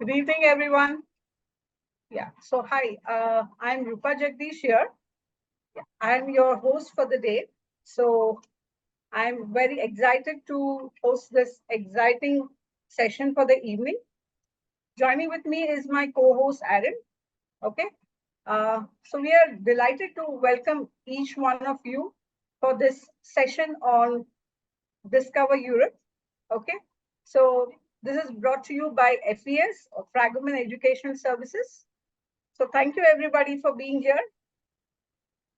Good evening, everyone. Yeah, so hi, I'm Rupa Jagdish here. Yeah, I'm your host for the day. So I'm very excited to host this exciting session for the evening. Joining with me is my co-host Aaron. Okay, so we are delighted to welcome each one of you for this session on Discover Europe. Okay, so this is brought to you by FES, or Fragomen Educational Services. So thank you everybody for being here.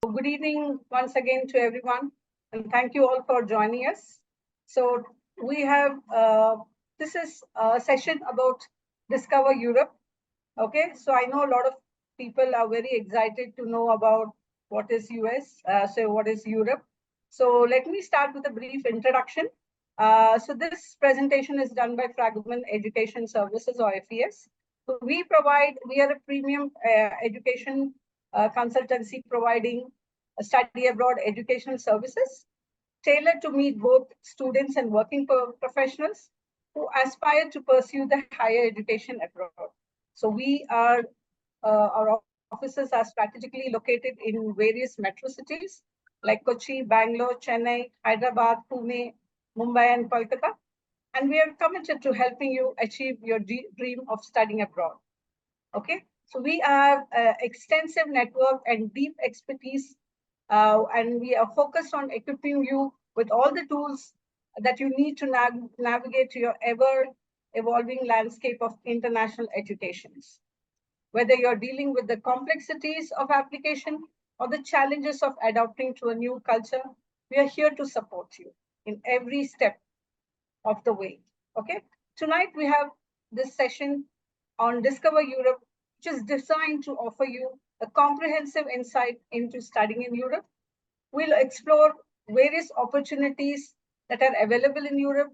Good evening once again to everyone, and thank you all for joining us. So we have this is a session about Discover Europe. Okay, so I know a lot of people are very excited to know about what is US, so what is Europe. So let me start with a brief introduction. So this presentation is done by Fragomen Education Services, or FES. So we are a premium education consultancy providing study abroad educational services tailored to meet both students and working professionals who aspire to pursue the higher education abroad. So our offices are strategically located in various metro cities like Kochi, Bangalore, Chennai, Hyderabad, Pune, Mumbai, and Kolkata. And we are committed to helping you achieve your dream of studying abroad. Okay, so we have extensive network and deep expertise, and we are focused on equipping you with all the tools that you need to navigate your ever evolving landscape of international educations. Whether you're dealing with the complexities of application or the challenges of adapting to a new culture, we are here to support you in every step of the way. Okay, tonight we have this session on Discover Europe, which is designed to offer you a comprehensive insight into studying in Europe. We'll explore various opportunities that are available in Europe,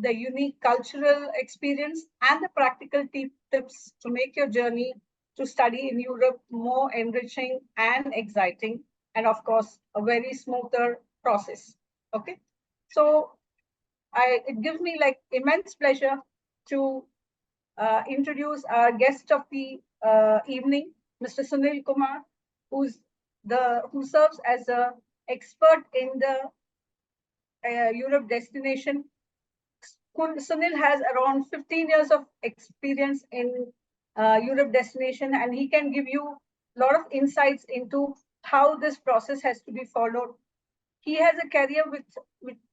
the unique cultural experience, and the practical tips to make your journey to study in Europe more enriching and exciting, and of course, a very smoother process. Okay, so it gives me like immense pleasure to introduce our guest of the evening, Mr. Sunil Kumar, who serves as a expert in the Europe destination. Sunil has around 15 years of experience in Europe destination, and he can give you a lot of insights into how this process has to be followed. He has a career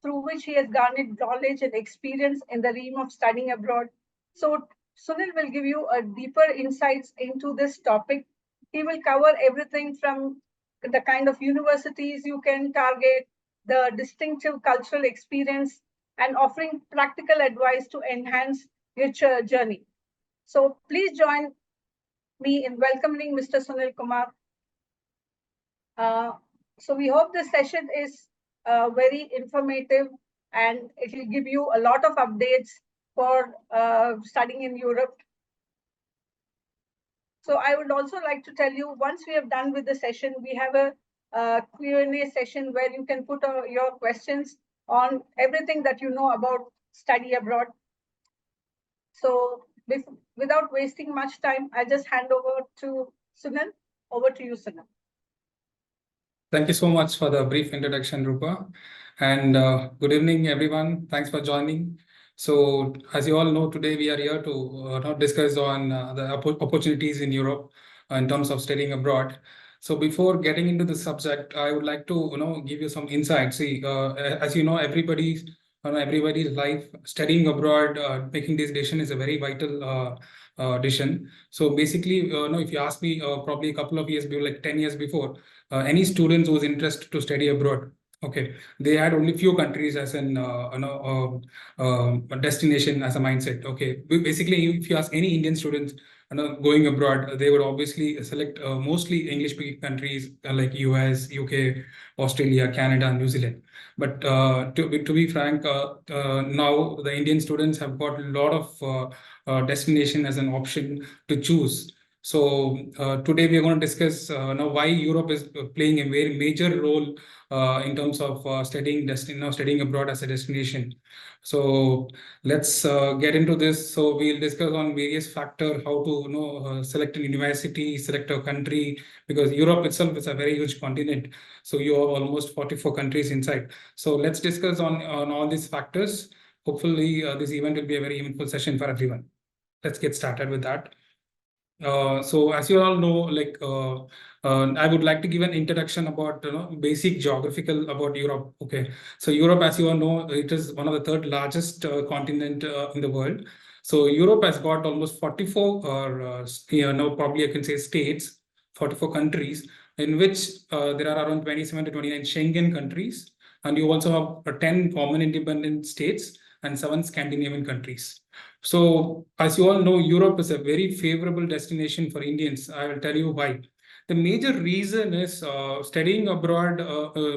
through which he has garnered knowledge and experience in the realm of studying abroad. So Sunil will give you a deeper insights into this topic. He will cover everything from the kind of universities you can target, the distinctive cultural experience, and offering practical advice to enhance your journey. So please join me in welcoming Mr. Sunil Kumar. So we hope this session is very informative, and it will give you a lot of updates for studying in Europe. So I would also like to tell you, once we have done with the session, we have a Q&A session where you can put your questions on everything that you know about study abroad. So without wasting much time, I just hand over to Sunil. Over to you, Sunil. Thank you so much for the brief introduction, Rupa. And good evening, everyone. Thanks for joining. So, as you all know, today we are here to discuss on the opportunities in Europe in terms of studying abroad. So, before getting into the subject, I would like to give you some insights. See, as you know, everybody's life studying abroad, making this decision is a very vital decision. So, basically, if you ask me, probably a couple of years, like 10 years before, any students who was interested to study abroad, okay, they had only few countries as an a destination, as a mindset. Okay, basically, if you ask any Indian students going abroad, they would obviously select mostly English-speaking countries like US, UK, Australia, Canada, New Zealand. But to be frank, now the Indian students have got a lot of destination as an option to choose. So today we are going to discuss now why Europe is playing a very major role in terms of studying abroad as a destination. So let's get into this. So we'll discuss on various factors, how to select a university, select a country, because Europe itself is a very huge continent. So you have almost 44 countries inside. So let's discuss on all these factors. Hopefully, this event will be a very meaningful session for everyone. Let's get started with that. So as you all know, I would like to give an introduction about basic geographical about Europe. Okay, so Europe, as you all know, it is one of the third largest continent in the world. So Europe has got almost 44, or probably I can say states, 44 countries, in which there are around 27 to 29 Schengen countries, and you also have 10 common independent states and 7 Scandinavian countries. So, as you all know, Europe is a very favorable destination for Indians. I will tell you why. The major reason is studying abroad,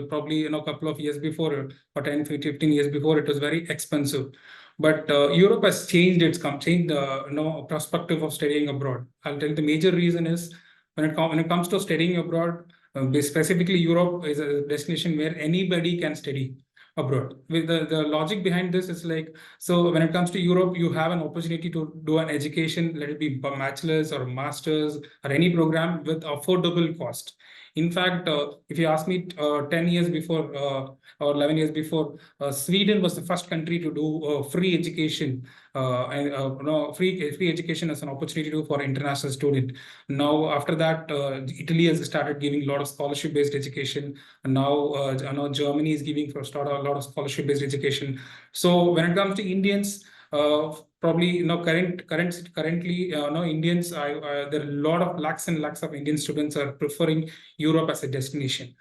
probably a couple of years before, or 10, 15 years before, it was very expensive. But Europe has changed the perspective of studying abroad. I'll tell you the major reason is when it comes to studying abroad, specifically Europe is a destination where anybody can study abroad. With the logic behind this is like, so when it comes to Europe, you have an opportunity to do an education, let it be bachelor's or master's or any program with affordable cost. In fact, if you ask me 10 years before or 11 years before, Sweden was the first country to do free education, free education as an opportunity for international student. Now, after that, Italy has started giving a lot of scholarship-based education, and now Germany is giving for start a lot of scholarship-based education. So when it comes to Indians, probably currently Indians, there are a lot of lakhs and lakhs of Indian students are preferring Europe as a destination.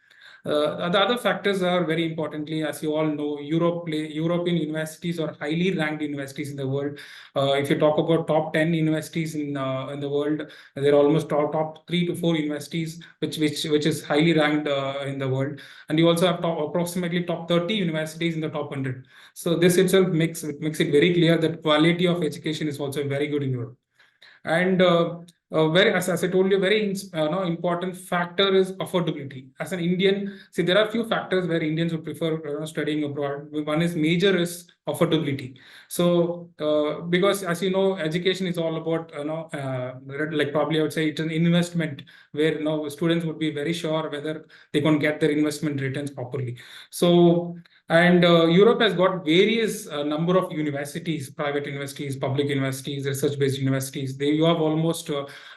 The other factors are very importantly, as you all know, European universities are highly ranked universities in the world. If you talk about top 10 universities in the world, they're almost top 3 to 4 universities, which is highly ranked in the world. And you also have approximately top 30 universities in the top 100. So this itself makes it very clear that quality of education is also very good in Europe. And as I told you, very important factor is affordability. As an Indian, see, there are a few factors where Indians would prefer studying abroad. One is major is affordability. So because as you know, education is all about like probably I would say it's an investment where students would be very sure whether they can get their investment returns properly. So and Europe has got various number of universities, private universities, public universities, research-based universities. You have almost,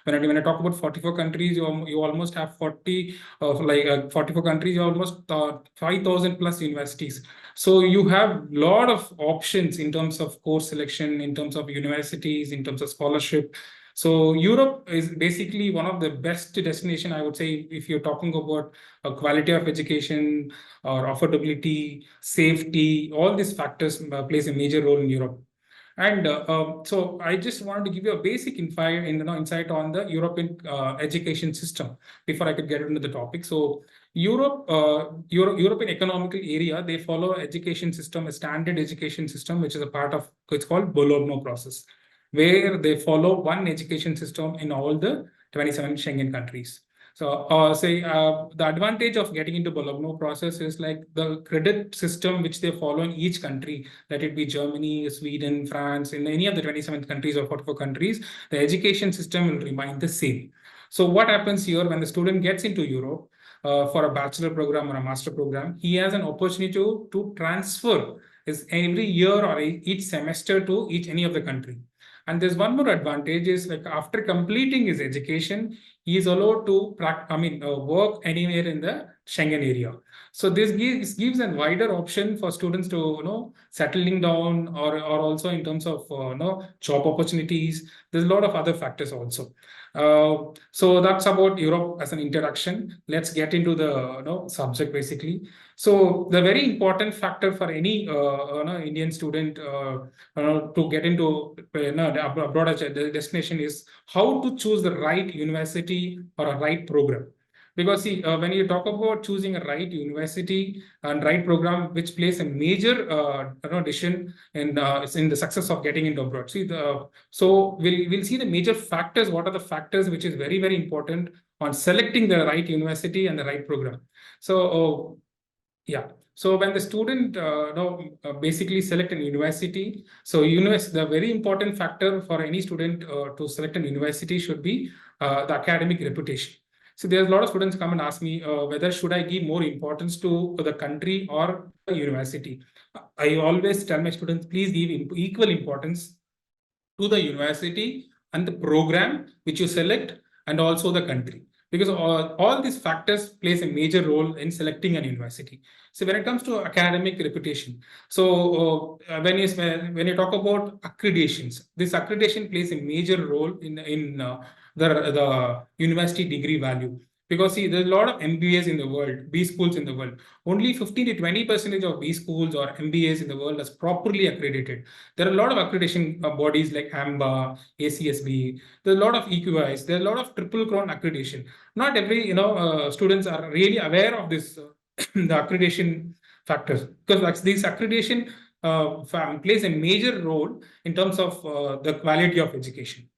when I talk about 44 countries, you almost have 44 countries, you almost 5,000 plus universities. So you have a lot of options in terms of course selection, in terms of universities, in terms of scholarship. So Europe is basically one of the best destination, I would say, if you're talking about quality of education or affordability, safety, all these factors plays a major role in Europe. And so I just wanted to give you a basic insight on the European education system before I could get into the topic. So European economical area, they follow education system, a standard education system, which is a part of, it's called Bologna process, where they follow one education system in all the 27 Schengen countries. So, the advantage of getting into Bologna process is like the credit system which they follow in each country, let it be Germany, Sweden, France, in any of the 27 countries or 44 countries, the education system will remain the same. So what happens here when the student gets into Europe for a bachelor program or a master program, he has an opportunity to transfer his every year or each semester to any of the country. And there's one more advantage is like after completing his education, he is allowed to work anywhere in the Schengen area. So this gives a wider option for students to settling down or also in terms of job opportunities. There's a lot of other factors also. So that's about Europe as an introduction. Let's get into the subject basically. So the very important factor for any Indian student to get into abroad as a destination is how to choose the right university or a right program. Because see, when you talk about choosing a right university and right program, which plays a major decision in the success of getting into abroad. See, so we'll see the major factors. What are the factors which is very, very important on selecting the right university and the right program? So yeah. So when the student basically select an university, so the very important factor for any student to select an university should be the academic reputation. So there's a lot of students come and ask me whether should I give more importance to the country or the university. I always tell my students, please give equal importance to the university and the program which you select, and also the country, because all these factors plays a major role in selecting an university. So when it comes to academic reputation, so when you talk about accreditations, this accreditation plays a major role in the university degree value. Because see, there's a lot of MBAs in the world, B schools in the world. Only 15 to 20% of B schools or MBAs in the world is properly accredited. There are a lot of accreditation bodies like AMBA, ACSB. There's a lot of EQIs. There's a lot of triple crown accreditation. Not every students are really aware of this the accreditation factors, because these accreditation plays a major role in terms of the quality of education.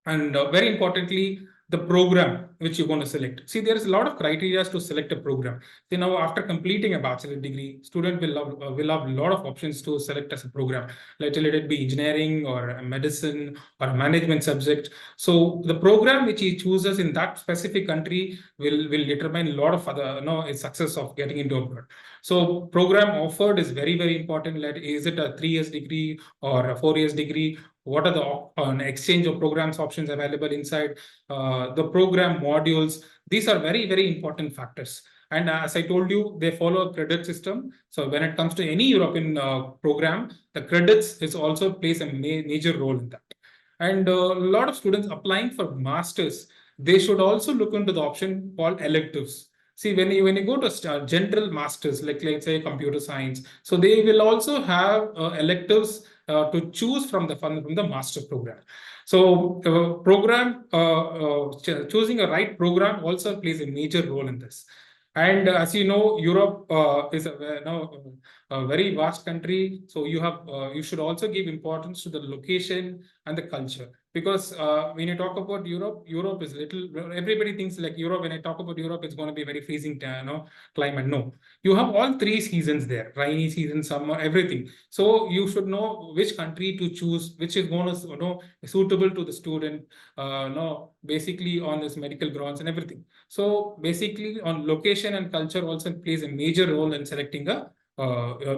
And very importantly, the program which you're going to select. See, there is a lot of criteria to select a program. So now, after completing a bachelor degree, student will have a lot of options to select as a program. Let it be engineering or a medicine or a management subject. So the program which he chooses in that specific country will determine a lot of other its success of getting into abroad. So program offered is very, very important. Is it a 3 years degree or a 4 years degree? What are the exchange of programs options available inside the program modules? These are very, very important factors. And as I told you, they follow a credit system. So when it comes to any European program, the credits is also plays a major role in that. And a lot of students applying for masters, they should also look into the option called electives. See, when you go to general masters, like let's say computer science, so they will also have electives to choose from the master program. So choosing a right program also plays a major role in this. And as you know, Europe is a very vast country. So you should also give importance to the location and the culture. Because when you talk about Europe, Europe is everybody thinks like Europe. When I talk about Europe, it's going to be very freezing, climate. No, you have all 3 seasons there: rainy season, summer, everything. So you should know which country to choose, which is going to suitable to the student, basically on this medical grounds and everything. So basically on location and culture also plays a major role in selecting a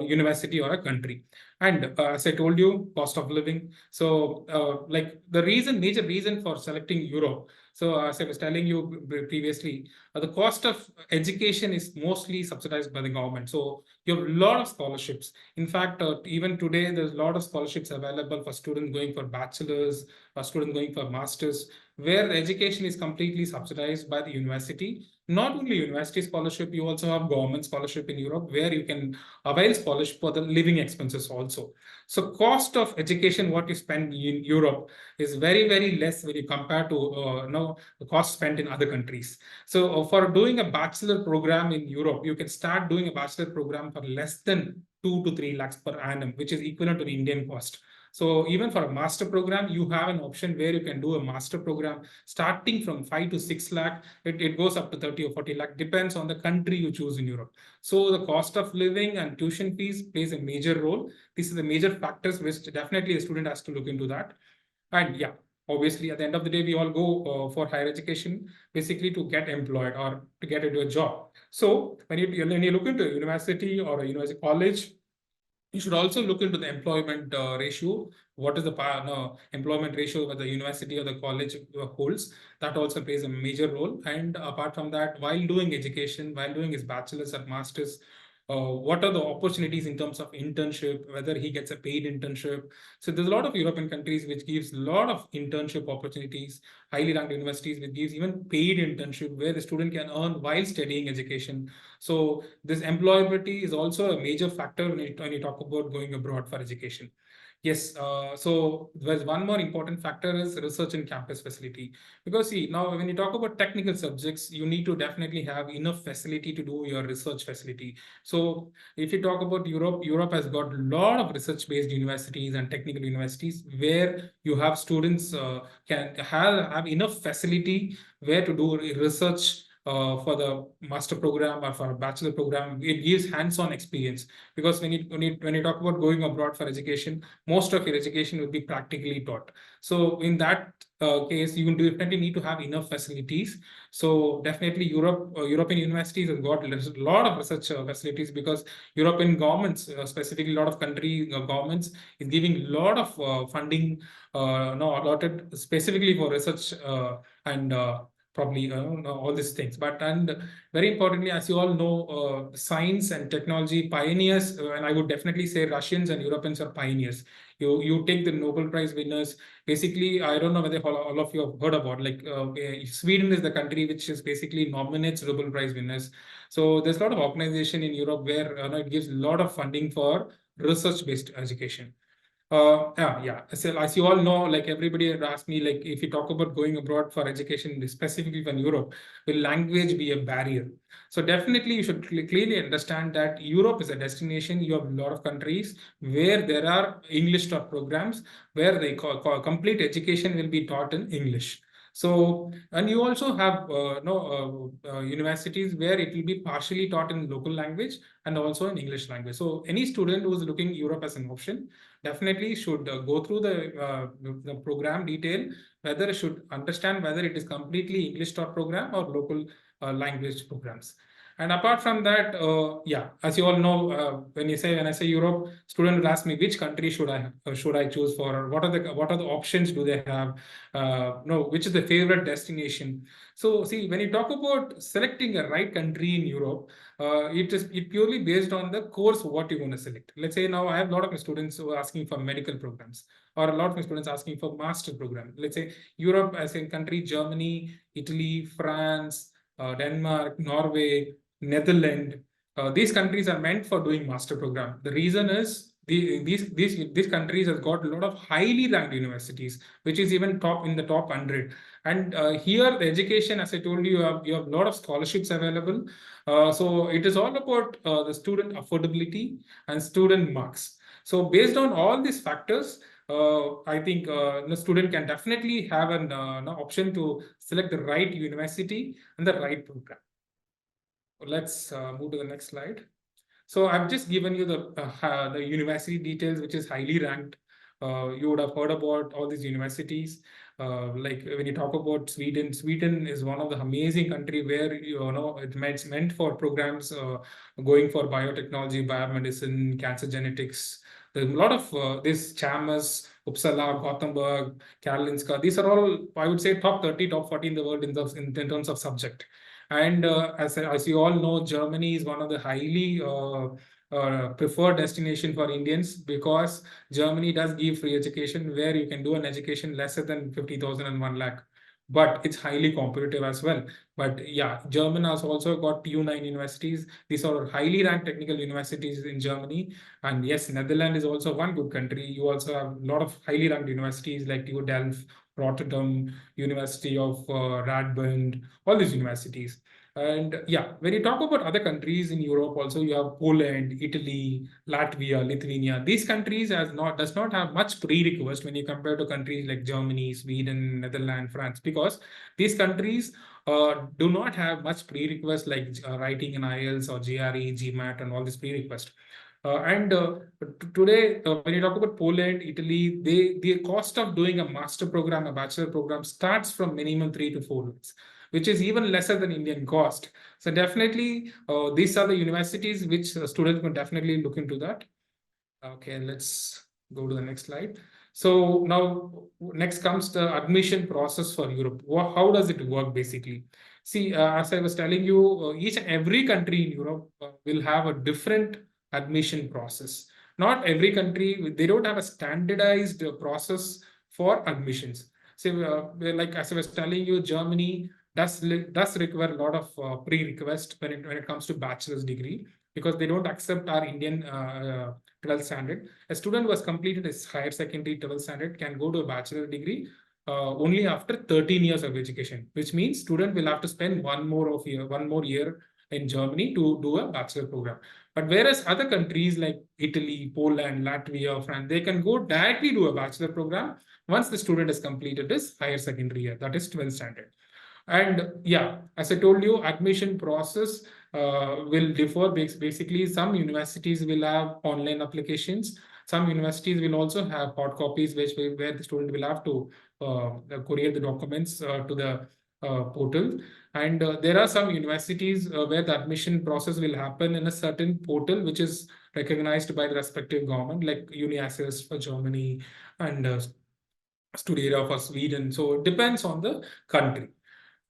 university or a country. And as I told you, cost of living. So like the major reason for selecting Europe. So as I was telling you previously, the cost of education is mostly subsidized by the government. So you have a lot of scholarships. In fact, even today, there's a lot of scholarships available for students going for bachelors or students going for masters, where the education is completely subsidized by the university. Not only university scholarship, you also have government scholarship in Europe, where you can avail scholarship for the living expenses also. So cost of education, what you spend in Europe, is very, very less when you compare to the cost spent in other countries. So for doing a bachelor program in Europe, you can start doing a bachelor program for less than 2 to 3 lakhs per annum, which is equivalent to the Indian cost. So even for a master program, you have an option where you can do a master program starting from 5 to 6 lakh. It goes up to 30 or 40 lakh, depends on the country you choose in Europe. So the cost of living and tuition fees plays a major role. These are the major factors which definitely a student has to look into that. And yeah, obviously at the end of the day, we all go for higher education, basically to get employed or to get into a job. So when you look into a university or a university college, you should also look into the employment ratio. What is the employment ratio that the university or the college holds? That also plays a major role. And apart from that, while doing education, while doing his bachelor's or master's, what are the opportunities in terms of internship, whether he gets a paid internship. So there's a lot of European countries which gives a lot of internship opportunities, highly ranked universities which gives even paid internship where the student can earn while studying education. So this employability is also a major factor when you talk about going abroad for education. Yes, so there's one more important factor is research and campus facility. Because see, now when you talk about technical subjects, you need to definitely have enough facility to do your research facility. So if you talk about Europe, Europe has got a lot of research-based universities and technical universities where you have students can have enough facility where to do research for the master program or for a bachelor program. It gives hands-on experience because when you talk about going abroad for education, most of your education will be practically taught. So in that case, you will definitely need to have enough facilities. So definitely European universities have got a lot of research facilities because European governments, specifically a lot of country governments, is giving a lot of funding, no, allotted specifically for research and probably all these things. But and very importantly, as you all know, science and technology pioneers, and I would definitely say Russians and Europeans are pioneers. You take the Nobel Prize winners. Basically, I don't know whether all of you have heard about, like Sweden is the country which is basically nominates Nobel Prize winners. So there's a lot of organization in Europe where it gives a lot of funding for research-based education. Yeah. So as you all know, like everybody had asked me, like if you talk about going abroad for education, specifically from Europe, will language be a barrier? So definitely you should clearly understand that Europe is a destination. You have a lot of countries where there are English taught programs where the complete education will be taught in English. So, and you also have no universities where it will be partially taught in local language and also in English language. So any student who is looking Europe as an option definitely should go through the program detail, whether it should understand whether it is completely English taught program or local language programs. And apart from that, yeah, as you all know, when I say Europe, student will ask me which country should I choose for, or what are the options do they have? No, which is the favorite destination? So see, when you talk about selecting a right country in Europe, it purely based on the course what you want to select. Let's say now I have a lot of my students who are asking for medical programs, or a lot of my students asking for master program. Let's say Europe as in country, Germany, Italy, France, Denmark, Norway, Netherlands. These countries are meant for doing master program. The reason is these countries have got a lot of highly ranked universities, which is even top in the top 100. And here the education, as I told you, you have a lot of scholarships available. So it is all about the student affordability and student marks. So based on all these factors, I think the student can definitely have an option to select the right university and the right program. Let's move to the next slide. So I've just given you the university details, which is highly ranked. You would have heard about all these universities. Like when you talk about Sweden, Sweden is one of the amazing country where it's meant for programs going for biotechnology, biomedicine, cancer genetics. There's a lot of this Chalmers, Uppsala, Gothenburg, Karolinska. These are all, I would say, top 30, top 40 in the world in terms of subject. And as you all know, Germany is one of the highly preferred destination for Indians because Germany does give free education where you can do an education lesser than 50,000 and 1 lakh. But it's highly competitive as well. But yeah, German has also got pune universities. These are highly ranked technical universities in Germany. And yes, Netherlands is also one good country. You also have a lot of highly ranked universities like TU Delft, Rotterdam, University of Radboud, all these universities. And yeah, when you talk about other countries in Europe, also you have Poland, Italy, Latvia, Lithuania. These countries does not have much prerequisite when you compare to countries like Germany, Sweden, Netherlands, France, because these countries do not have much prerequisite like writing in IELTS or GRE, GMAT, and all these prerequisites. And today, when you talk about Poland, Italy, the cost of doing a master program, a bachelor program starts from minimum 3 to 4 lakhs, which is even lesser than Indian cost. So definitely, these are the universities which students can definitely look into that. Okay, let's go to the next slide. So now next comes the admission process for Europe. How does it work basically? See, as I was telling you, each and every country in Europe will have a different admission process. Not every country, they don't have a standardized process for admissions. So, like as I was telling you, Germany does require a lot of prerequisite when it comes to bachelor's degree because they don't accept our Indian 12th standard. A student who has completed his higher secondary 12th standard can go to a bachelor degree only after 13 years of education, which means student will have to spend one more year in Germany to do a bachelor program. But whereas other countries like Italy, Poland, Latvia, France, they can go directly do a bachelor program once the student has completed his higher secondary year, that is 12th standard. And yeah, as I told you, admission process will differ. Basically, some universities will have online applications. Some universities will also have hard copies, where the student will have to courier the documents to the portal. And there are some universities where the admission process will happen in a certain portal, which is recognized by the respective government, like UniAccess for Germany and Studia for Sweden. So it depends on the country.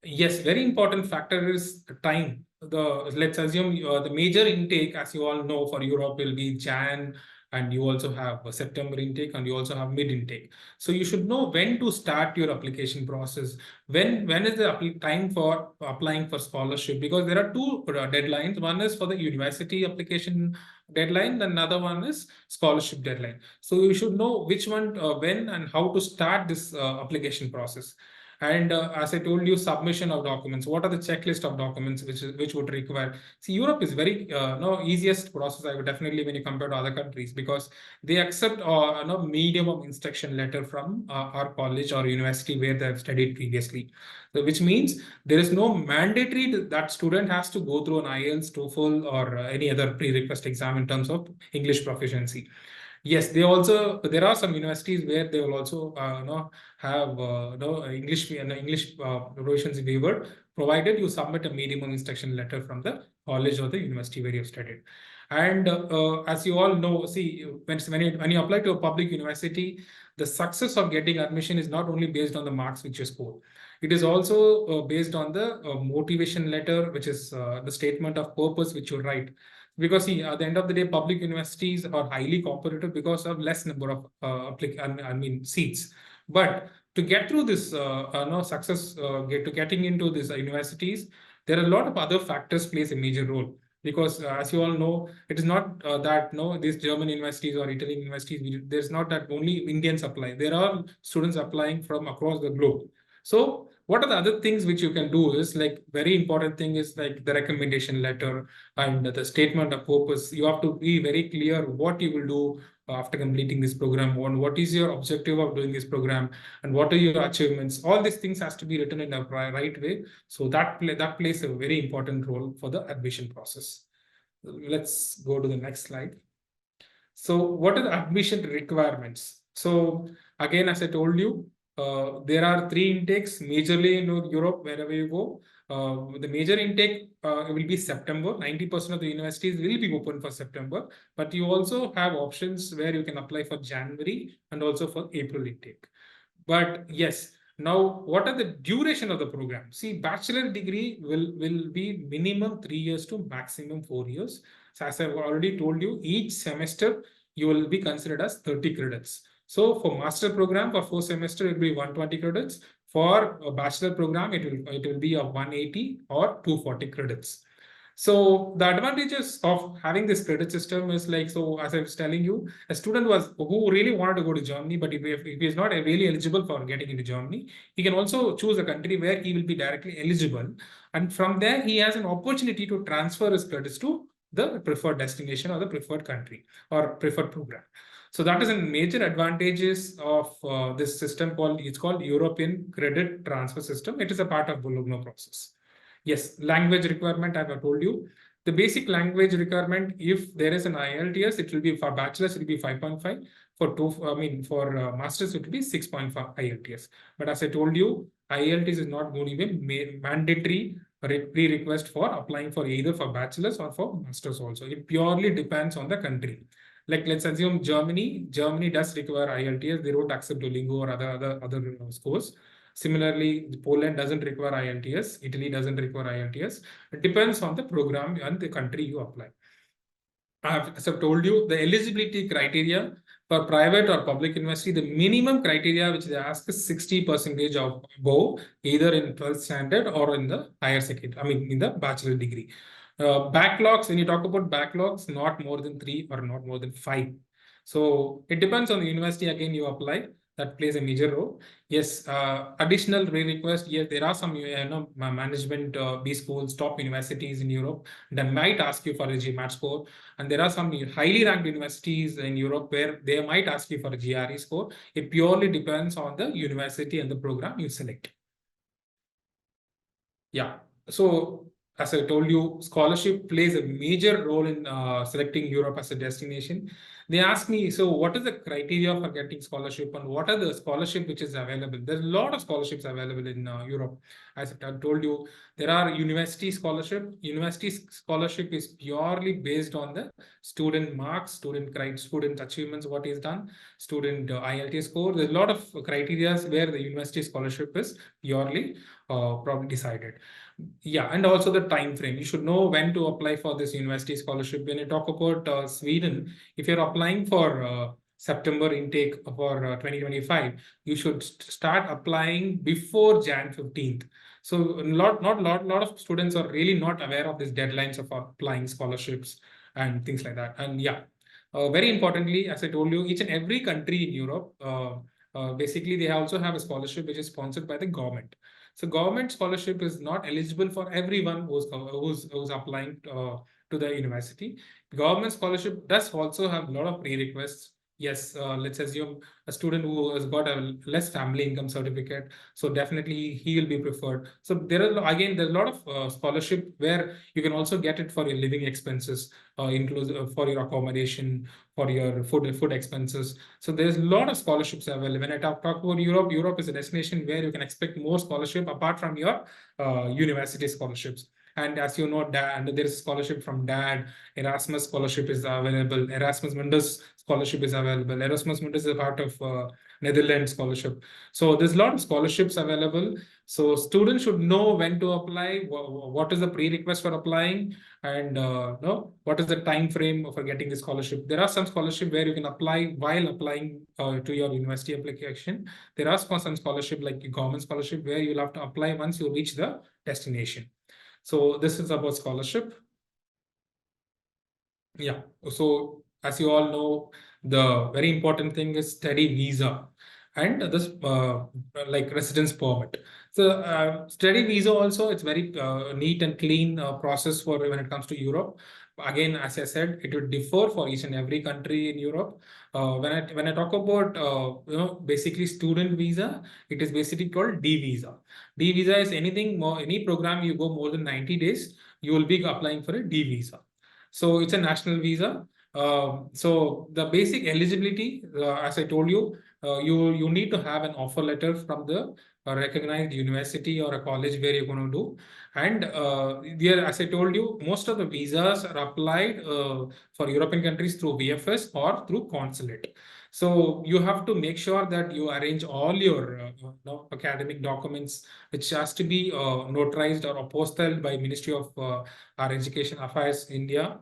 Yes, very important factor is time. Let's assume the major intake, as you all know, for Europe will be Jan, and you also have a September intake, and you also have mid intake. So you should know when to start your application process. When is the time for applying for scholarship? Because there are two deadlines. One is for the university application deadline, and another one is scholarship deadline. So you should know which one, when, and how to start this application process. And as I told you, submission of documents. What are the checklist of documents which would require? See, Europe is very no easiest process. I would definitely when you compare to other countries, because they accept no medium of instruction letter from our college or university where they have studied previously. So, which means there is no mandatory that student has to go through an IELTS, TOEFL, or any other pre-request exam in terms of English proficiency. Yes, there are some universities where they will also have English proficiency waiver, provided you submit a minimum instruction letter from the college or the university where you have studied. And as you all know, see, when you apply to a public university, the success of getting admission is not only based on the marks which you score. It is also based on the motivation letter, which is the statement of purpose which you write. Because see, at the end of the day, public universities are highly competitive because of less number of seats. But to get through this success, getting into these universities, there are a lot of other factors plays a major role. Because as you all know, it is not that these German universities or Italian universities, there's not that only Indians apply. There are students applying from across the globe. So what are the other things which you can do is like very important thing is like the recommendation letter and the statement of purpose. You have to be very clear what you will do after completing this program, what is your objective of doing this program, and what are your achievements. All these things has to be written in a right way. So that plays a very important role for the admission process. Let's go to the next slide. So what are the admission requirements? So again, as I told you, there are 3 intakes majorly in Europe, wherever you go. The major intake will be September. 90% of the universities will be open for September, but you also have options where you can apply for January and also for April intake. But yes, now what are the duration of the program? See, bachelor degree will be minimum 3 years to maximum 4 years. So as I've already told you, each semester you will be considered as 30 credits. So for master program for 4 semester, it will be 120 credits. For a bachelor program, it will be a 180 or 240 credits. So the advantages of having this credit system is like, so as I was telling you, a student who really wanted to go to Germany, but if he is not really eligible for getting into Germany, he can also choose a country where he will be directly eligible. And from there, he has an opportunity to transfer his credits to the preferred destination or the preferred country or preferred program. So that is a major advantages of this system it's called European Credit Transfer System. It is a part of Bologna process. Yes, language requirement, I have told you. The basic language requirement, if there is an IELTS, it will be for bachelor's, it will be 5.5. For master's, it will be 6.5 IELTS. But as I told you, IELTS is not going to be mandatory pre-request for applying for either for bachelor's or for master's also. It purely depends on the country. Like let's assume Germany does require IELTS. They don't accept Duolingo or other scores. Similarly, Poland doesn't require IELTS. Italy doesn't require IELTS. It depends on the program and the country you apply. As I've told you, the eligibility criteria for private or public university, the minimum criteria which they ask is 60% of above, either in 12th standard or in the higher secondary, in the bachelor degree. Backlogs, when you talk about backlogs, not more than 3 or not more than 5. So it depends on the university again you apply. That plays a major role. Yes, additional request. Yes, there are some management B schools, top universities in Europe that might ask you for a GMAT score, and there are some highly ranked universities in Europe where they might ask you for a GRE score. It purely depends on the university and the program you select. Yeah. So as I told you, scholarship plays a major role in selecting Europe as a destination. They ask me, so what is the criteria for getting scholarship and what are the scholarship which is available? There's a lot of scholarships available in Europe. As I told you, there are university scholarship. University scholarship is purely based on the student marks, student achievements, what is done, student IELTS score. There's a lot of criteria where the university scholarship is purely probably decided. Yeah, and also the time frame. You should know when to apply for this university scholarship. When you talk about Sweden, if you're applying for September intake for 2025, you should start applying before Jan 15th. So lot of students are really not aware of these deadlines of applying scholarships and things like that. And yeah, very importantly, as I told you, each and every country in Europe, basically they also have a scholarship which is sponsored by the government. So government scholarship is not eligible for everyone who's applying to the university. Government scholarship does also have a lot of prerequisites. Yes, let's assume a student who has got a less family income certificate, so definitely he will be preferred. So there are again there's a lot of scholarship where you can also get it for your living expenses, inclusive for your accommodation, for your food expenses. So there's a lot of scholarships available. When I talk about Europe, Europe is a destination where you can expect more scholarship apart from your university scholarships. And as you know, there is scholarship from DAD, Erasmus scholarship is available, Erasmus Mundus scholarship is available. Erasmus Mundus is a part of Netherlands scholarship. So there's a lot of scholarships available. So students should know when to apply, what is the prerequisite for applying, and know what is the time frame for getting the scholarship. There are some scholarship where you can apply while applying to your university application. There are some scholarship like government scholarship where you'll have to apply once you reach the destination. So this is about scholarship. Yeah. So as you all know, the very important thing is study visa and this like residence permit. So study visa also, it's very neat and clean process for when it comes to Europe. Again, as I said, it would differ for each and every country in Europe. When I talk about basically student visa, it is basically called D visa. D visa is anything more, any program you go more than 90 days, you will be applying for a D visa. So it's a national visa. So the basic eligibility, as I told you, you need to have an offer letter from the recognized university or a college where you're going to do. And there, as I told you, most of the visas are applied for European countries through VFS or through consulate. So you have to make sure that you arrange all your academic documents, which has to be notarized or apostilled by Ministry of our Education Affairs India.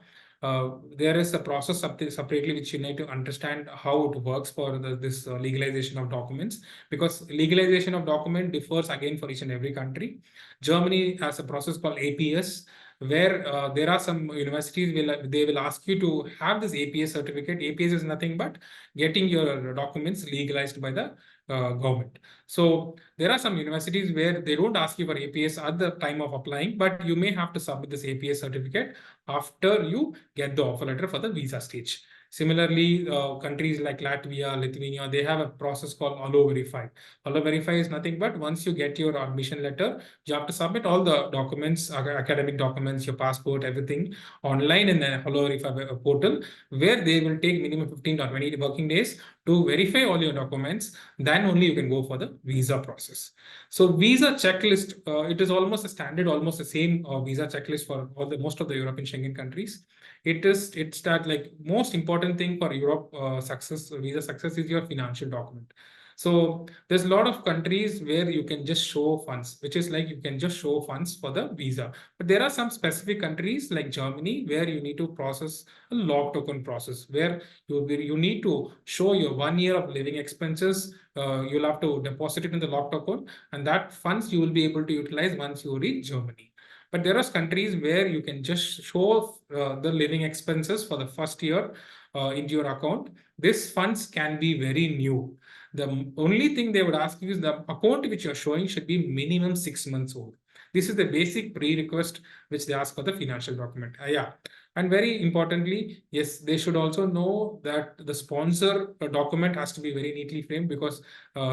There is a process separately which you need to understand how it works for this legalization of documents, because legalization of document differs again for each and every country. Germany has a process called APS, where there are some universities they will ask you to have this APS certificate. APS is nothing but getting your documents legalized by the government. So there are some universities where they don't ask you for APS at the time of applying, but you may have to submit this APS certificate after you get the offer letter for the visa stage. Similarly, countries like Latvia, Lithuania, they have a process called Allo Verify. Allo Verify is nothing but once you get your admission letter, you have to submit all the documents, academic documents, your passport, everything online in the Allo Verify portal, where they will take minimum 15 or 20 working days to verify all your documents. Then only you can go for the visa process. So visa checklist, it is almost a standard, almost the same visa checklist for most of the European Schengen countries. It's that like most important thing for Europe visa success is your financial document. So there's a lot of countries where you can just show funds, which is like you can just show funds for the visa. But there are some specific countries like Germany where you need to process a log token process, where you need to show your 1 year of living expenses. You'll have to deposit it in the log token, and that funds you will be able to utilize once you reach Germany. But there are countries where you can just show the living expenses for the first year into your account. These funds can be very new. The only thing they would ask you is the account which you're showing should be minimum 6 months old. This is the basic pre-request which they ask for the financial document. Yeah. And very importantly, yes, they should also know that the sponsor document has to be very neatly framed, because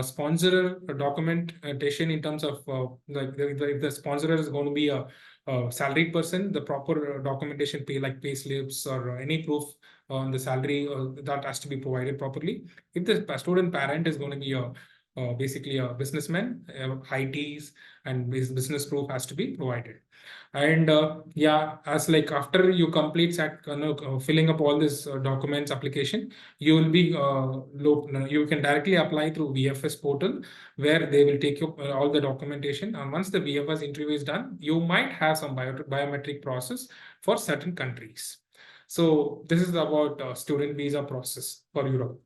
sponsor documentation in terms of like if the sponsor is going to be a salaried person, the proper documentation, like pay slips or any proof on the salary that has to be provided properly. If the student parent is going to be a basically a businessman, high T's and his business proof has to be provided. And yeah, as like after you complete filling up all this documents application, you will be you can directly apply through VFS portal, where they will take you all the documentation. And once the VFS interview is done, you might have some biometric process for certain countries. So this is about student visa process for Europe.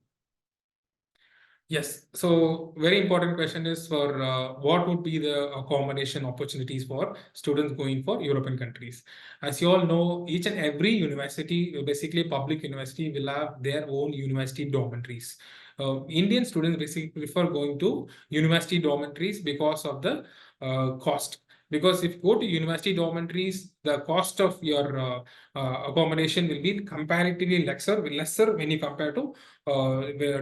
Yes. So very important question is for what would be the accommodation opportunities for students going for European countries? As you all know, each and every university, basically public university, will have their own university dormitories. Indian students basically prefer going to university dormitories because of the cost. Because if you go to university dormitories, the cost of your accommodation will be comparatively lesser when you compare to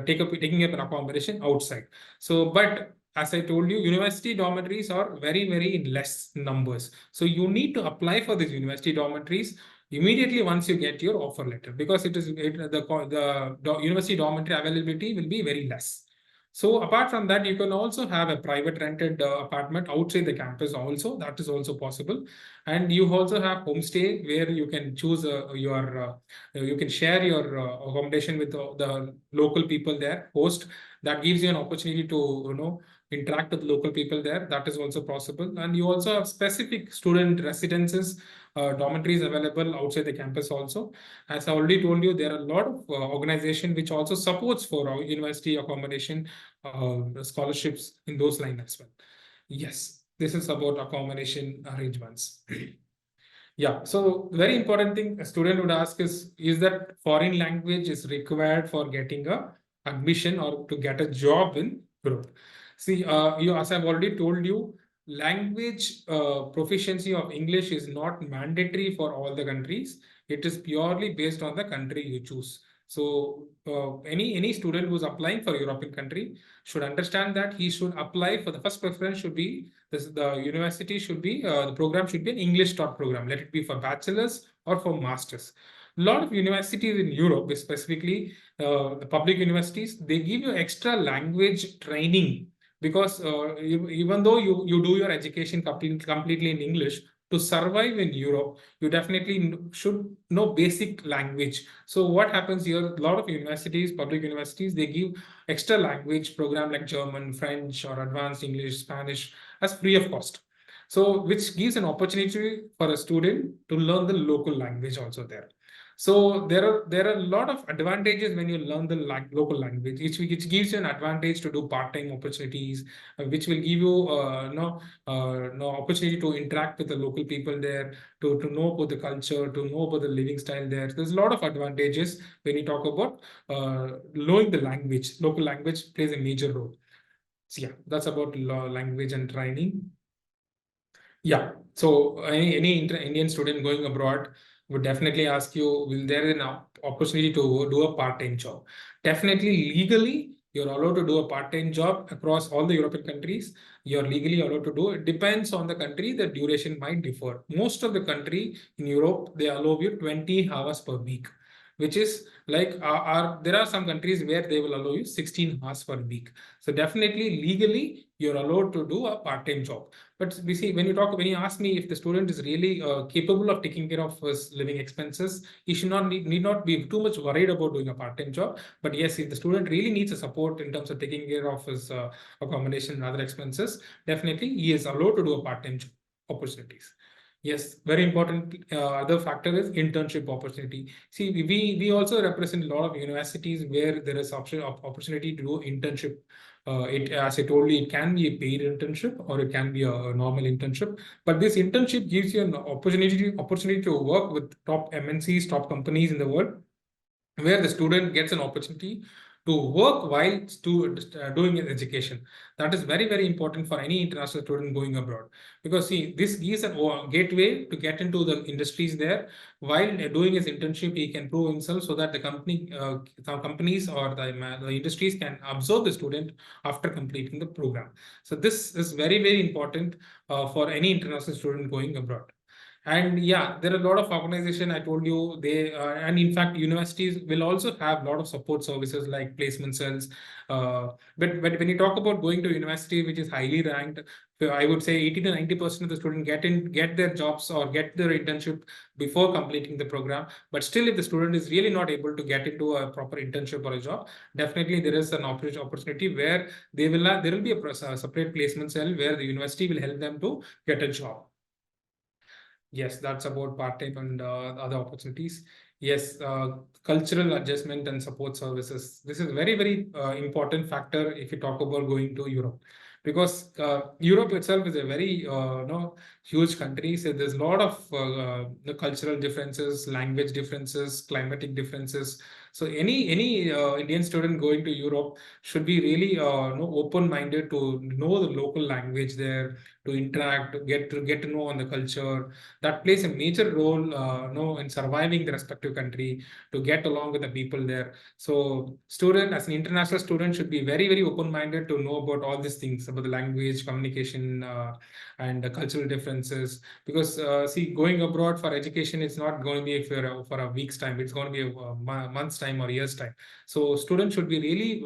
taking up an accommodation outside. So, but as I told you, university dormitories are very in less numbers. So you need to apply for these university dormitories immediately once you get your offer letter, because the university dormitory availability will be very less. So apart from that, you can also have a private rented apartment outside the campus also. That is also possible. And you also have homestay, where you can choose you can share your accommodation with the local people there, host. That gives you an opportunity to, interact with local people there. That is also possible. And you also have specific student residences, dormitories available outside the campus also. As I already told you, there are a lot of organization which also supports for university accommodation scholarships in those lines as well. Yes, this is about accommodation arrangements. Yeah, so very important thing a student would ask is that foreign language is required for getting a admission or to get a job in Europe? See, as I've already told you, language proficiency of English is not mandatory for all the countries. It is purely based on the country you choose. So any student who's applying for European country should understand that he should apply for the first preference should be the university should be the program should be an English taught program. Let it be for bachelor's or for master's. A lot of universities in Europe, specifically the public universities, they give you extra language training, because even though you do your education completely in English, to survive in Europe, you definitely should know basic language. So what happens here, a lot of universities, public universities, they give extra language program like German, French, or advanced English, Spanish as free of cost. So which gives an opportunity for a student to learn the local language also there. So there are a lot of advantages when you learn the local language, which gives you an advantage to do part-time opportunities, which will give you no opportunity to interact with the local people there, to know about the culture, to know about the living style there. There's a lot of advantages when you talk about knowing the language. Local language plays a major role. So yeah, that's about language and training. Yeah. So any Indian student going abroad would definitely ask you, will there be an opportunity to do a part-time job? Definitely, legally, you're allowed to do a part-time job across all the European countries. You're legally allowed to do. It depends on the country. The duration might differ. Most of the country in Europe, they allow you 20 hours per week, which is like there are some countries where they will allow you 16 hours per week. So definitely, legally, you're allowed to do a part-time job. But we see when you ask me if the student is really capable of taking care of his living expenses, he should not need not be too much worried about doing a part-time job. But yes, if the student really needs a support in terms of taking care of his accommodation and other expenses, definitely he is allowed to do a part-time job opportunities. Yes, very important. Other factor is internship opportunity. See, we also represent a lot of universities where there is opportunity to do internship It, as I told you, it can be a paid internship or it can be a normal internship. But this internship gives you an opportunity to work with top MNCs, top companies in the world, where the student gets an opportunity to work while doing an education. That is very, very important for any international student going abroad, because see, this gives a gateway to get into the industries there. While doing his internship, he can prove himself so that the some companies or the industries can absorb the student after completing the program. So this is very, very important for any international student going abroad. And yeah, there are a lot of organization, I told you, and in fact, universities will also have a lot of support services like placement cells. But when you talk about going to university, which is highly ranked, I would say 80 to 90% of the students get their jobs or get their internship before completing the program. But still, if the student is really not able to get into a proper internship or a job, definitely there is an opportunity where there will be a separate placement cell where the university will help them to get a job. Yes, that's about part-time and other opportunities. Yes, cultural adjustment and support services. This is very, very important factor if you talk about going to Europe, because Europe itself is a very huge country. So there's a lot of the cultural differences, language differences, climatic differences. So any Indian student going to Europe should be really open-minded to know the local language there, to interact, to know on the culture. That plays a major role in surviving the respective country, to get along with the people there. So student, as an international student, should be very, very open-minded to know about all these things, about the language, communication, and the cultural differences. Because see, going abroad for education, it's not going to be for a week's time. It's going to be a month's time or year's time. So students should be really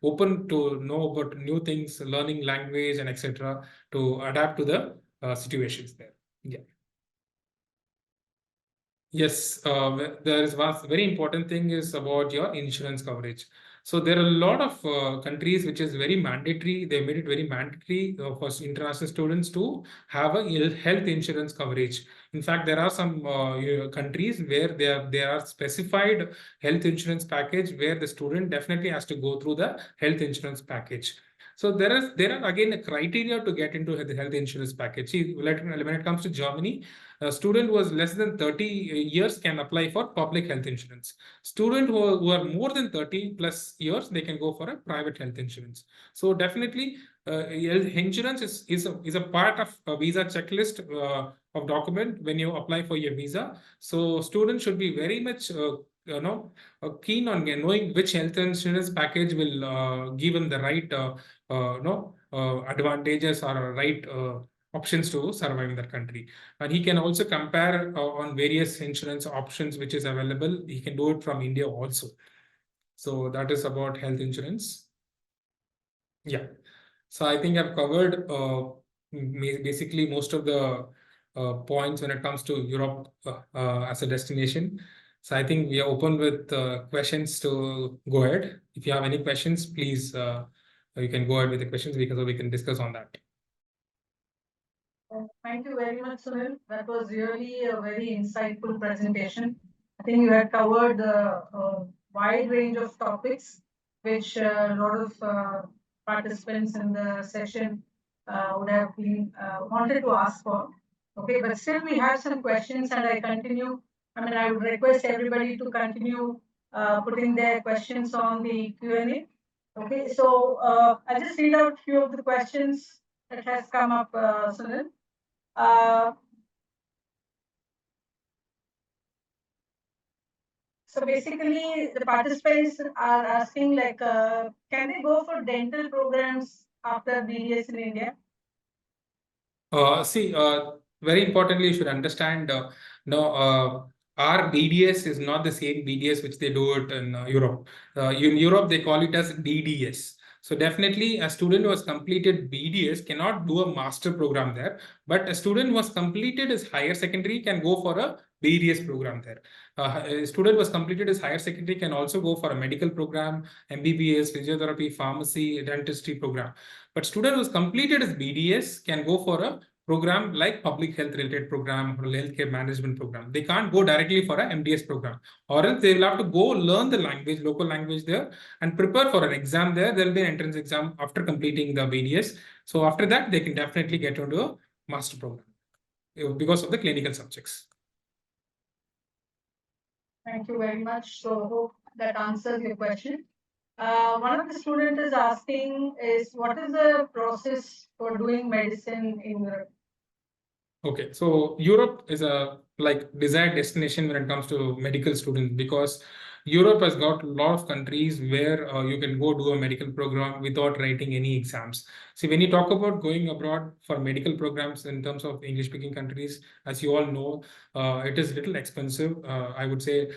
open to know about new things, learning language and etc., to adapt to the situations there. Yeah. Yes, there is one very important thing is about your insurance coverage. So there are a lot of countries which is very mandatory. They made it very mandatory for international students to have a health insurance coverage. In fact, there are some countries where there are specified health insurance package where the student definitely has to go through the health insurance package. So there are again a criteria to get into the health insurance package. See, when it comes to Germany, a student who was less than 30 years can apply for public health insurance. Student who are more than 30 plus years, they can go for a private health insurance. So definitely, health insurance is a part of a visa checklist of document when you apply for your visa. So students should be very much keen on knowing which health insurance package will give them the right advantages or right options to survive in that country. And he can also compare on various insurance options which is available. He can do it from India also. So that is about health insurance. Yeah. So I think I've covered basically most of the points when it comes to Europe as a destination. So I think we are open with questions to go ahead. If you have any questions, please you can go ahead with the questions because we can discuss on that. Thank you very much, Sunil. That was really a very insightful presentation. I think you had covered a wide range of topics, which a lot of participants in the session would have been wanted to ask for. Okay, but still we have some questions, and I would request everybody to continue putting their questions on the Q&A. Okay, so I'll just read out a few of the questions that has come up, Sunil. So basically, the participants are asking like, can they go for dental programs after BDS in India? See, very importantly, you should understand, our BDS is not the same BDS which they do it in Europe. In Europe, they call it as DDS. So definitely a student who has completed BDS cannot do a master program there, but a student who has completed his higher secondary can go for a BDS program there. A student who has completed his higher secondary can also go for a medical program, MBBS, physiotherapy, pharmacy, dentistry program. But student who has completed his BDS can go for a program like public health related program or healthcare management program. They can't go directly for an MDS program, or else they will have to go learn the language, local language there, and prepare for an exam there. There will be an entrance exam after completing the BDS. So after that, they can definitely get into a master program because of the clinical subjects. Thank you very much. So hope that answers your question. One of the students is asking is what is the process for doing medicine in Europe? Okay, so Europe is a like desired destination when it comes to medical students, because Europe has got a lot of countries where you can go do a medical program without writing any exams. See, when you talk about going abroad for medical programs in terms of English-speaking countries, as you all know, it is little expensive. I would say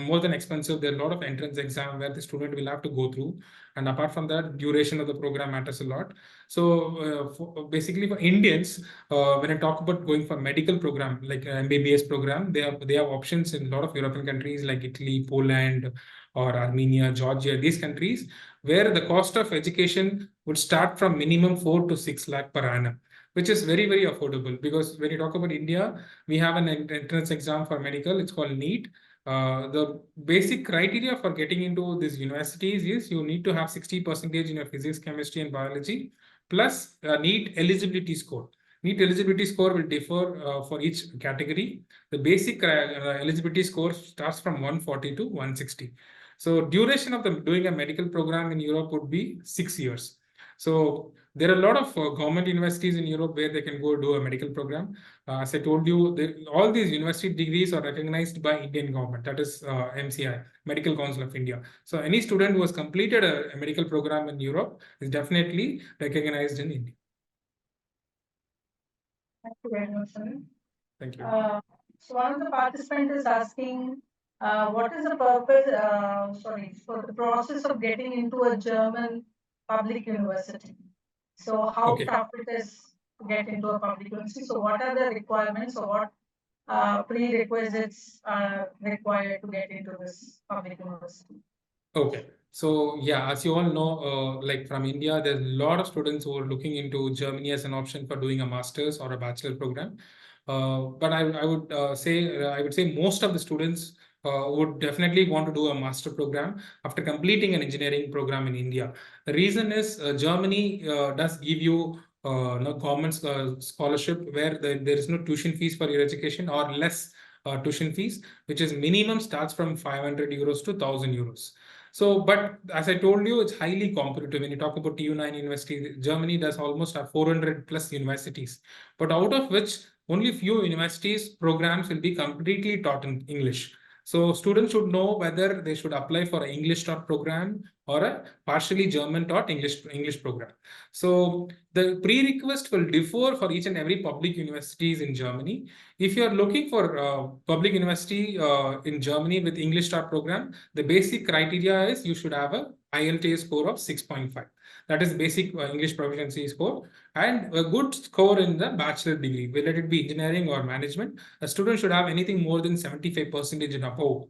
more than expensive. There are a lot of entrance exam where the student will have to go through, and apart from that, duration of the program matters a lot. So basically, for Indians, when I talk about going for medical program like MBBS program, they have options in a lot of European countries like Italy, Poland, or Armenia, Georgia. These countries where the cost of education would start from minimum 4 to 6 lakh per annum, which is very affordable. Because when you talk about India, we have an entrance exam for medical. It's called NEET. The basic criteria for getting into these universities is you need to have 60% in your physics, chemistry, and biology, plus NEET eligibility score. NEET eligibility score will differ for each category. The basic eligibility score starts from 140 to 160. So duration of the doing a medical program in Europe would be 6 years. So there are a lot of government universities in Europe where they can go do a medical program. As I told you, all these university degrees are recognized by Indian government. That is MCI, Medical Council of India. So any student who has completed a medical program in Europe is definitely recognized in India. Thank you very much, Sunil. Thank you. So one of the participants is asking, what is the purpose, for the process of getting into a German public university? So how tough it is to get into a public university? So what are the requirements or what prerequisites are required to get into this public university? Okay. So yeah, as you all know, like from India, there's a lot of students who are looking into Germany as an option for doing a master's or a bachelor program. But I would say most of the students would definitely want to do a master program after completing an engineering program in India. The reason is Germany does give you no government scholarship where there is no tuition fees for your education or less tuition fees, which is minimum starts from 500 euros to 1000 euros. So, but as I told you, it's highly competitive. When you talk about TU9 university, Germany does almost have 400 plus universities, but out of which only few universities programs will be completely taught in English. So students should know whether they should apply for an English taught program or a partially German taught English program. So the prerequisite will differ for each and every public universities in Germany. If you are looking for public university in Germany with English taught program, the basic criteria is you should have a IELTS score of 6.5. That is basic English proficiency score, and a good score in the bachelor degree, whether it be engineering or management. A student should have anything more than 75% and above.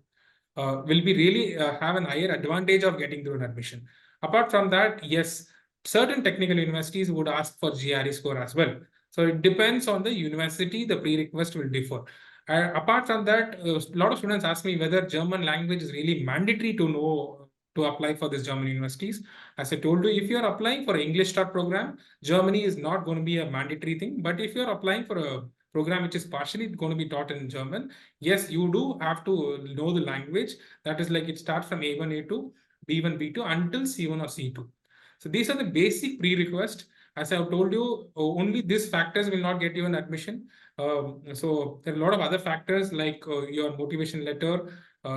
Will be really have an higher advantage of getting through an admission. Apart from that, yes, certain technical universities would ask for GRE score as well. So it depends on the university, the prerequisite will differ. Apart from that, a lot of students ask me whether German language is really mandatory to know to apply for this German universities. As I told you, if you are applying for an English start program, Germany is not going to be a mandatory thing. But if you are applying for a program which is partially going to be taught in German, yes, you do have to know the language. That is like it starts from A1, A2, B1, B2 until C1 or C2. So these are the basic prerequisites. As I have told you, only these factors will not get you an admission. So there are a lot of other factors like your motivation letter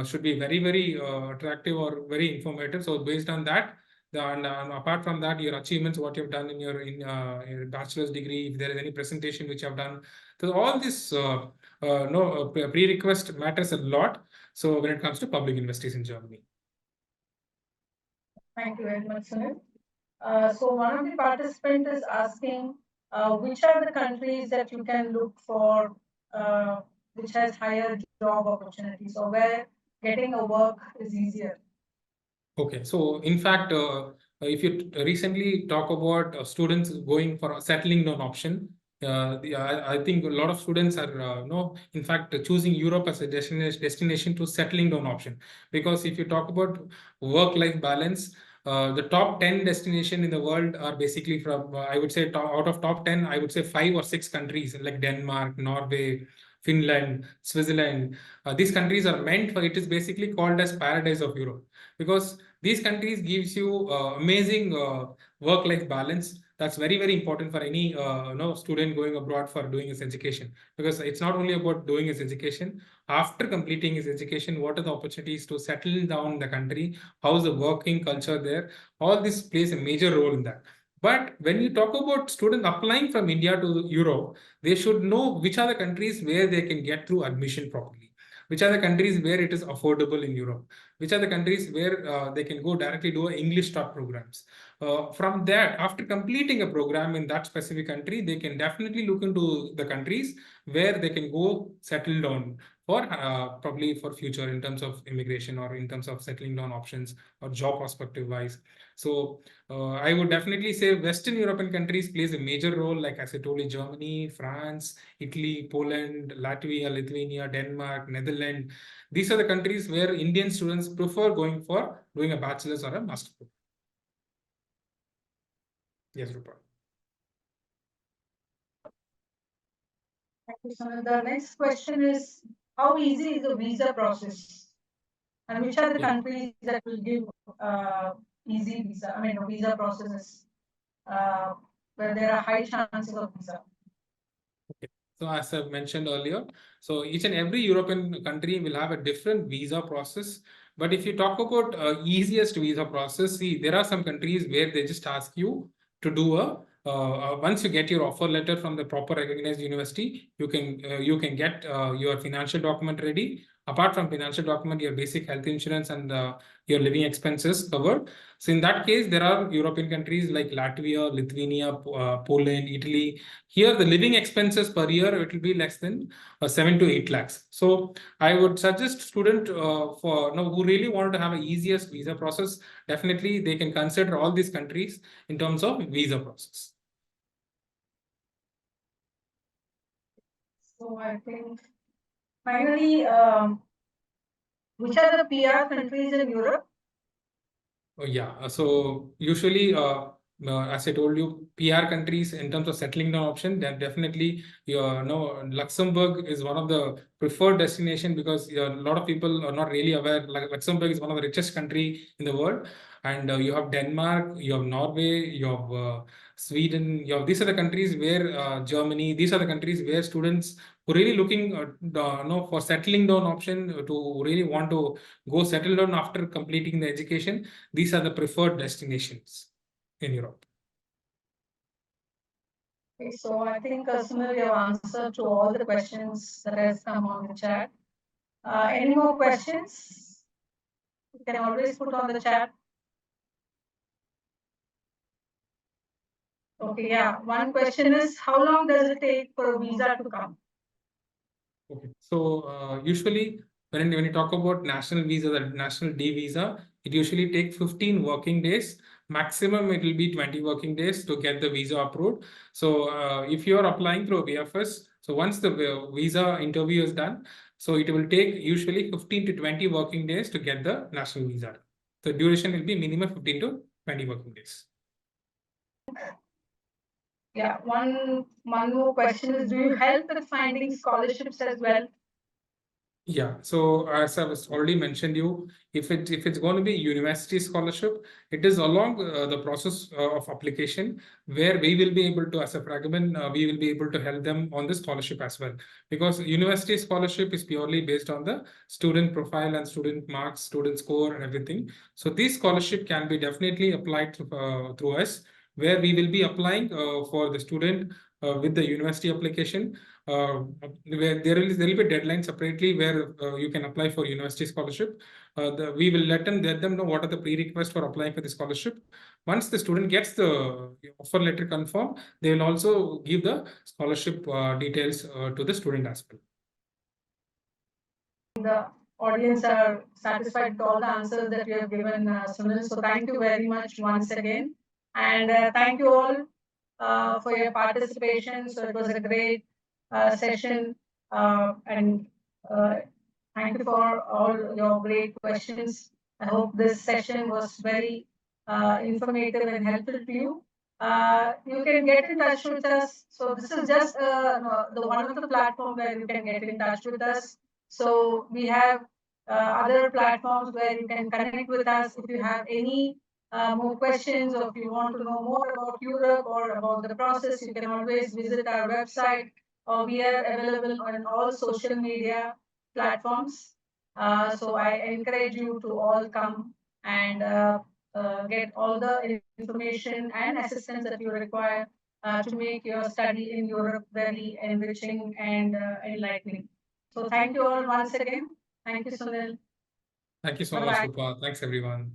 should be very attractive or very informative. So based on that, and apart from that, your achievements, what you've done in your bachelor's degree, if there is any presentation which you have done. So all this prerequisite matters a lot. So when it comes to public universities in Germany. Thank you very much, Sunil. So one of the participants is asking, which are the countries that you can look for, which has higher job opportunities, or where getting a work is easier? Okay, so in fact, if you recently talk about students going for a settling down option, I think a lot of students are, in fact, choosing Europe as a destination to settling down option. Because if you talk about work-life balance, the top 10 destination in the world are basically from, I would say, out of top 10, I would say 5 or 6 countries like Denmark, Norway, Finland, Switzerland. These countries are meant for, it is basically called as paradise of Europe, because these countries gives you amazing work-life balance. That's very, very important for any student going abroad for doing his education, because it's not only about doing his education. After completing his education, what are the opportunities to settle down in the country? How's the working culture there? All this plays a major role in that. But when you talk about students applying from India to Europe, they should know which are the countries where they can get through admission properly, which are the countries where it is affordable in Europe, which are the countries where they can go directly do English start programs. From that, after completing a program in that specific country, they can definitely look into the countries where they can go settle down for probably for future in terms of immigration or in terms of settling down options or job perspective wise. So I would definitely say Western European countries plays a major role, like as I told you, Germany, France, Italy, Poland, Latvia, Lithuania, Denmark, Netherlands. These are the countries where Indian students prefer going for doing a bachelor's or a master's program. Yes, Rupa. Thank you, Sunil. The next question is, how easy is the visa process? And which are the countries that will give easy visa? I mean, visa processes where there are high chances of visa. Okay. So as I've mentioned earlier, so each and every European country will have a different visa process. But if you talk about easiest visa process, see, there are some countries where they just ask you to do once you get your offer letter from the proper recognized university, you can get your financial document ready. Apart from financial document, your basic health insurance and your living expenses covered. So in that case, there are European countries like Latvia, Lithuania, Poland, Italy. Here, the living expenses per year, it will be less than 7 to 8 lakhs. So I would suggest student who really want to have an easiest visa process, definitely they can consider all these countries in terms of visa process. So I think finally, which are the PR countries in Europe? Oh, yeah. So usually, as I told you, PR countries in terms of settling down option, then definitely Luxembourg is one of the preferred destination, because a lot of people are not really aware. Like Luxembourg is one of the richest country in the world, and you have Denmark, you have Norway, you have Sweden. These are the countries where Germany. These are the countries where students who really looking for settling down option to really want to go settle down after completing the education. These are the preferred destinations in Europe. Okay, so I think, Sunil, you have answered to all the questions that has come on the chat. Any more questions? You can always put on the chat. Okay, yeah. One question is, how long does it take for a visa to come? Okay. So usually when you talk about national visa, the national D visa, it usually takes 15 working days. Maximum it will be 20 working days to get the visa approved. So if you are applying through VFS, so once the visa interview is done, so it will take usually 15 to 20 working days to get the national visa. The duration will be minimum 15 to 20 working days. Yeah, one more question is, do you help with finding scholarships as well? Yeah, so as I was already mentioned you, if it's going to be university scholarship, it is along the process of application, where we will be able to, as a Fragomen, we will be able to help them on the scholarship as well, because university scholarship is purely based on the student profile and student marks, student score and everything. So this scholarship can be definitely applied through us, where we will be applying for the student with the university application. Where there will be a deadline separately where you can apply for university scholarship. We will let them know what are the prerequisites for applying for the scholarship. Once the student gets the offer letter confirmed, they will also give the scholarship details to the student as well. The audience are satisfied with all the answers that you have given, Sunil. So thank you very much once again. And thank you all for your participation. So it was a great session, and thank you for all your great questions. I hope this session was very informative and helpful to you. You can get in touch with us. So this is just the one of the platform where you can get in touch with us. So we have other platforms where you can connect with us if you have any more questions, or if you want to know more about Europe or about the process. You can always visit our website, or we are available on all social media platforms. So I encourage you to all come and get all the information and assistance that you require to make your study in Europe very enriching and enlightening. So thank you all once again. Thank you, Sunil. Thank you so Bye much, bye. Rupa. Thanks, everyone.